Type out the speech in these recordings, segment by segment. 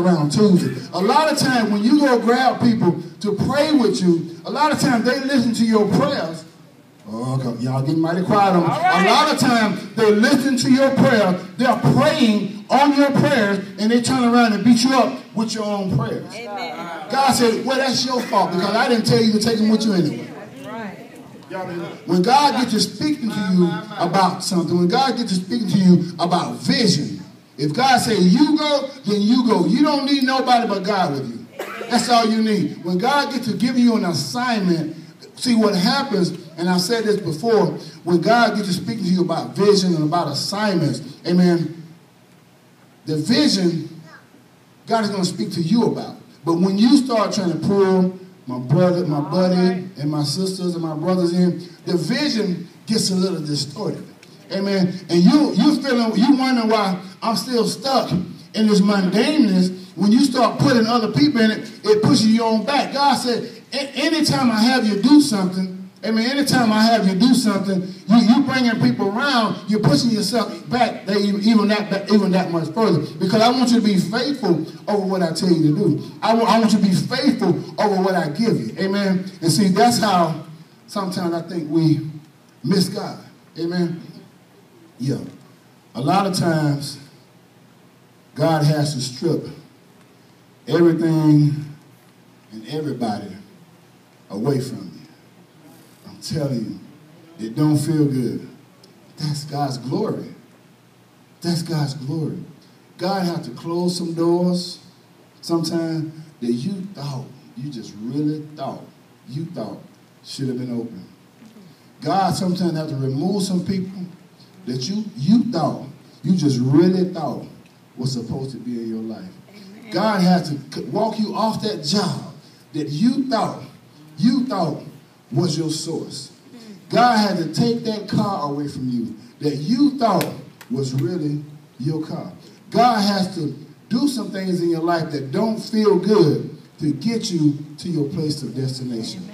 around Tuesday. A lot of times when you go grab people to pray with you, a lot of times they listen to your prayers. Oh, okay. Y'all getting mighty quiet on me. Right. A lot of times they listen to your prayer. They're praying on your prayers, and they turn around and beat you up with your own prayers. Amen. God said, well, that's your fault because I didn't tell you to take them with you anyway. When God gets to speaking to you about something, when God gets to speaking to you about vision, if God says you go, then you go. You don't need nobody but God with you. That's all you need. When God gets to give you an assignment, see what happens, and I've said this before, when God gets to speaking to you about vision and about assignments, amen, the vision, God is going to speak to you about. But when you start trying to pull my brother, my buddy, and my sisters and my brothers in, the vision gets a little distorted. Amen. And you wondering why I'm still stuck in this mundaneness. When you start putting other people in it, it pushes you on back. God said, anytime I have you do something, amen, anytime I have you do something, you bringing people around, you're pushing yourself back even that much further. Because I want you to be faithful over what I tell you to do. I want you to be faithful over what I give you. Amen. And see, that's how sometimes I think we miss God. Amen. Yeah. A lot of times, God has to strip everything and everybody away from you. I'm telling you, it don't feel good. That's God's glory. That's God's glory. God has to close some doors sometimes that you just really thought should have been open. God sometimes has to remove some people that you just really thought was supposed to be in your life. Amen. God has to walk you off that job that you thought was your source. God had to take that car away from you that you thought was really your car. God has to do some things in your life that don't feel good to get you to your place of destination.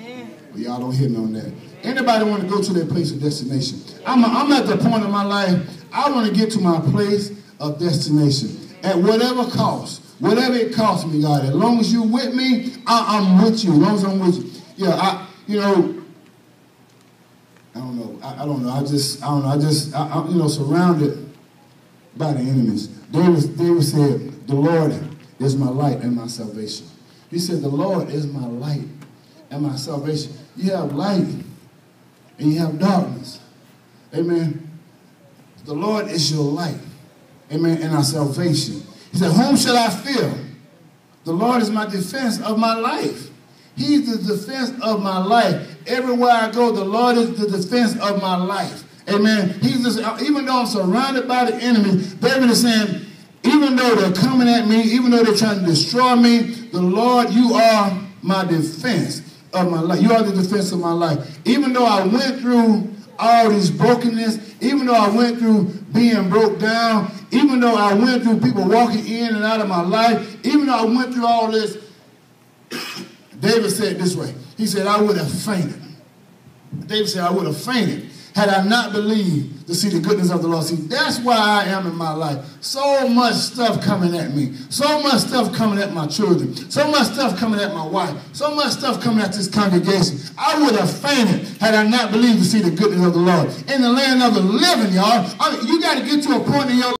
Well, y'all don't hear me on that. Anybody want to go to their place of destination? I'm at the point in my life, I want to get to my place of destination at whatever cost. Whatever it costs me, God. As long as you're with me, I'm with you. As long as I'm with you. Yeah, I don't know. Surrounded by the enemies. David said, the Lord is my light and my salvation. He said, the Lord is my light and my salvation. You have light and you have darkness. Amen. The Lord is your light. Amen. And our salvation. He said, whom shall I fear? The Lord is my defense of my life. He's the defense of my life. Everywhere I go, the Lord is the defense of my life. Amen. Even though I'm surrounded by the enemy, David is saying, even though they're coming at me, even though they're trying to destroy me, the Lord, you are my defense of my life. You are the defense of my life. Even though I went through all this brokenness, even though I went through being broke down, even though I went through people walking in and out of my life, even though I went through all this, David said it this way. He said, I would have fainted. David said, I would have fainted had I not believed to see the goodness of the Lord. See, that's why I am in my life. So much stuff coming at me. So much stuff coming at my children. So much stuff coming at my wife. So much stuff coming at this congregation. I would have fainted had I not believed to see the goodness of the Lord. In the land of the living, y'all. I mean, you got to get to a point in your life.